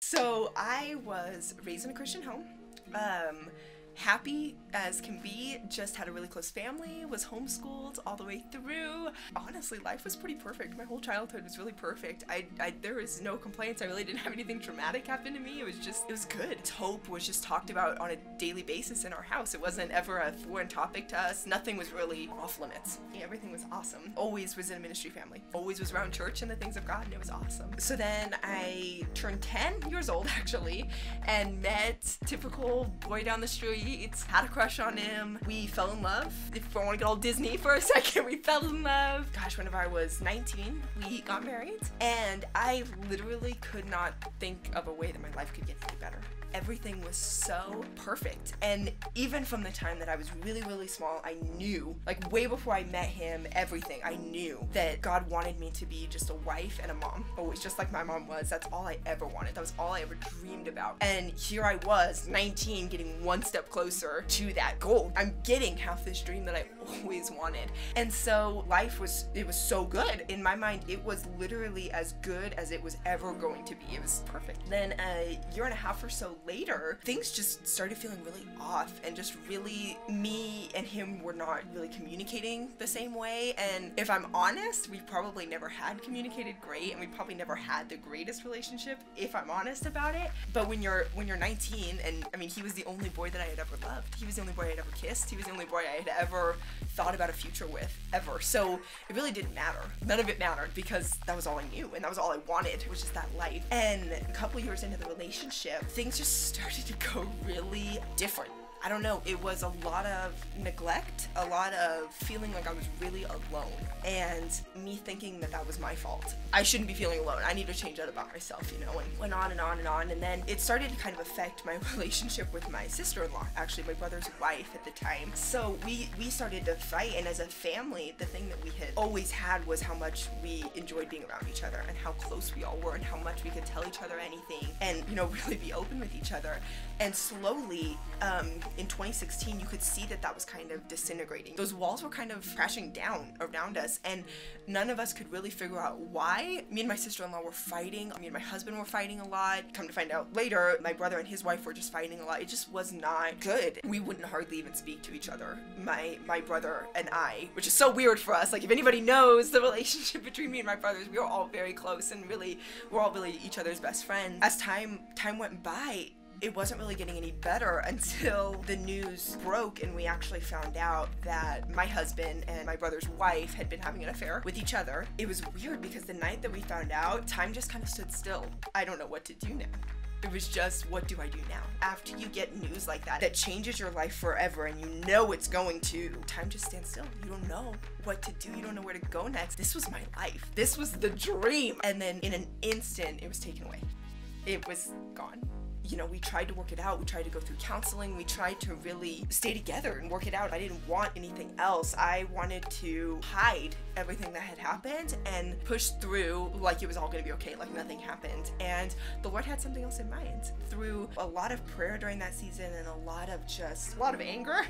So I was raised in a Christian home. Happy as can be, just had a really close family, was homeschooled all the way through. Honestly, life was pretty perfect. My whole childhood was really perfect. There was no complaints. I really didn't have anything traumatic happen to me. It was good. Hope was just talked about on a daily basis in our house. It wasn't ever a foreign topic to us. Nothing was really off limits. Yeah, everything was awesome. Always was in a ministry family. Always was around church and the things of God, and it was awesome. So then I turned 10 years old actually, and met typical boy down the street. Had a crush on him. We fell in love. If I want to get all Disney for a second, we fell in love. Gosh, whenever I was 19, we got married. And I literally could not think of a way that my life could get any better. Everything was so perfect. And even from the time that I was really, really small, I knew, like way before I met him, everything, I knew that God wanted me to be just a wife and a mom. Always, just like my mom was. That's all I ever wanted. That was all I ever dreamed about. And here I was, 19, getting one step closer to that goal. I'm getting half this dream that I always wanted. And so life was so good. In my mind, it was literally as good as it was ever going to be. It was perfect. Then a year and a half or so later, things just started feeling really off, and just really, me and him were not really communicating the same way. And if I'm honest, we probably never had communicated great, and we probably never had the greatest relationship, if I'm honest about it. But when you're 19, and I mean, he was the only boy that I had ever loved. He was the only boy I had ever kissed. He was the only boy I had ever thought about a future with, ever. So it really didn't matter. None of it mattered, because that was all I knew, and that was all I wanted, was just that life. And a couple years into the relationship, things just started to go really different. I don't know, it was a lot of neglect, a lot of feeling like I was really alone, and me thinking that that was my fault. I shouldn't be feeling alone. I need to change that about myself, you know, and went on and on and on. And then it started to kind of affect my relationship with my sister-in-law, actually my brother's wife at the time. So we started to fight, and as a family, the thing that we had always had was how much we enjoyed being around each other, and how close we all were, and how much we could tell each other anything, and, you know, really be open with each other. And slowly, in 2016, you could see that that was kind of disintegrating. Those walls were kind of crashing down around us, and none of us could really figure out why. Me and my sister-in-law were fighting. Me and my husband were fighting a lot. Come to find out later, my brother and his wife were just fighting a lot. It just was not good. We wouldn't hardly even speak to each other, my brother and I, which is so weird for us. Like, if anybody knows the relationship between me and my brothers, we were all very close, and really, we're all really each other's best friends. As time went by, it wasn't really getting any better until the news broke, and we actually found out that my husband and my brother's wife had been having an affair with each other. It was weird, because the night that we found out, time just kind of stood still. I don't know what to do now. It was just, what do I do now? After you get news like that changes your life forever, and you know it's going to, time just stands still. You don't know what to do. You don't know where to go next. This was my life. This was the dream. And then in an instant, it was taken away. It was gone. You know, we tried to work it out. We tried to go through counseling. We tried to really stay together and work it out. I didn't want anything else. I wanted to hide everything that had happened and push through like it was all gonna be okay, like nothing happened. And the Lord had something else in mind. Through a lot of prayer during that season, and a lot of anger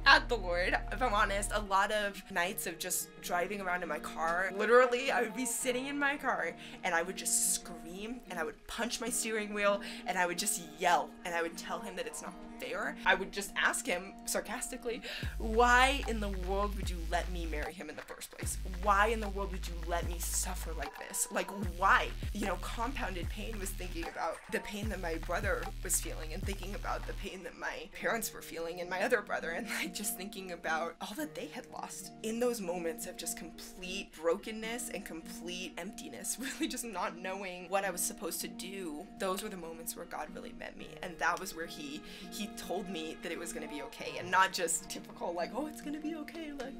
at the Lord, if I'm honest, a lot of nights of just driving around in my car. Literally, I would be sitting in my car, and I would just scream, and I would punch my steering wheel, and I would just yell, and I would tell him that it's not fair. I would just ask him sarcastically, why in the world would you let me marry him in the first place? Why in the world would you let me suffer like this? Like, why? You know, compounded pain was thinking about the pain that my brother was feeling, and thinking about the pain that my parents were feeling, and my other brother, and like just thinking about all that they had lost. In those moments of just complete brokenness and complete emptiness, really just not knowing what I was supposed to do, those were the moments where God really met me. And that was where he told me that it was gonna be okay, and not just typical like, oh, it's gonna be okay, like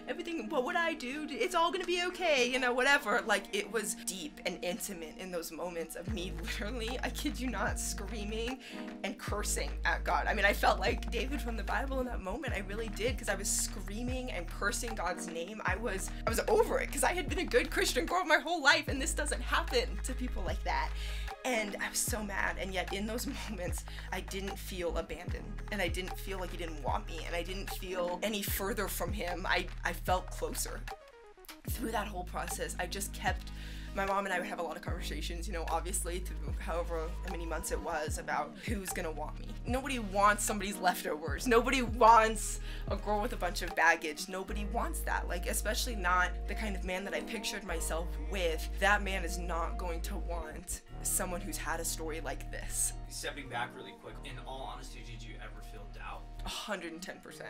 everything, what would I do? It's all gonna be okay, you know, whatever. Like, it was deep and intimate in those moments of me literally, I kid you not, screaming and cursing at God. I mean, I felt like David from the Bible in that moment. I really did, because I was screaming and cursing God's name. I was over it, because I had been a good Christian girl my whole life, and this doesn't happen to people like that. And I was so mad, and yet in those moments, I didn't feel abandoned, and I didn't feel like he didn't want me, and I didn't feel any further from him. I felt closer. Through that whole process, I just kept My mom and I would have a lot of conversations, you know, obviously through however many months it was, about who's gonna want me. Nobody wants somebody's leftovers. Nobody wants a girl with a bunch of baggage. Nobody wants that. Like, especially not the kind of man that I pictured myself with. That man is not going to want someone who's had a story like this. Stepping back really quick, in all honesty, did you ever feel doubt? 110%.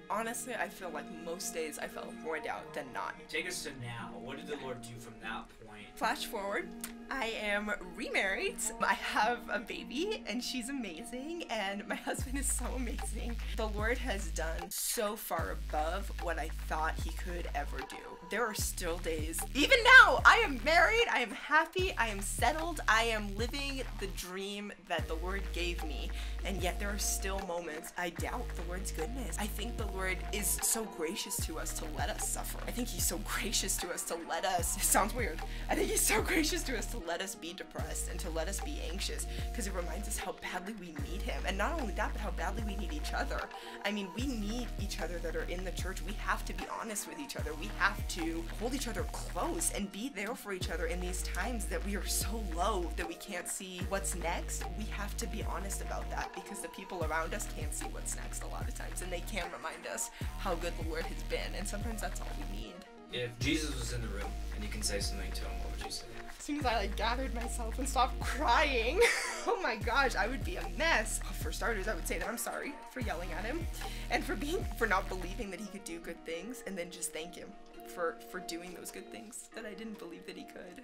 Honestly, I feel like most days I felt more doubt than not. Take us to now. What did the Lord do from that point? Flash forward, I am remarried. I have a baby and she's amazing, and my husband is so amazing. The Lord has done so far above what I thought he could ever do. There are still days, even now, I am married, I am happy, I am settled, I am living the dream that the Lord gave me, and yet there are still moments I doubt the Lord's goodness. I think the Lord is so gracious to us to let us suffer. I think he's so gracious to us to let us, it sounds weird, I think he's so gracious to us to let us be depressed and to let us be anxious, because it reminds us how badly we need him. And not only that, but how badly we need each other. I mean, we need each other that are in the church. We have to be honest with each other. We have to hold each other close and be there for each other in these times that we are so low that we can't see what's next. We have to be honest about that, because the people around us can't see what's next a lot of times, and they can remind us how good the Lord has been, and sometimes that's all we need. If Jesus was in the room and you can say something to him, what would you say? As soon as I gathered myself and stopped crying, oh my gosh, I would be a mess. For starters, I would say that I'm sorry for yelling at him and for not believing that he could do good things, and then just thank him for doing those good things that I didn't believe that he could.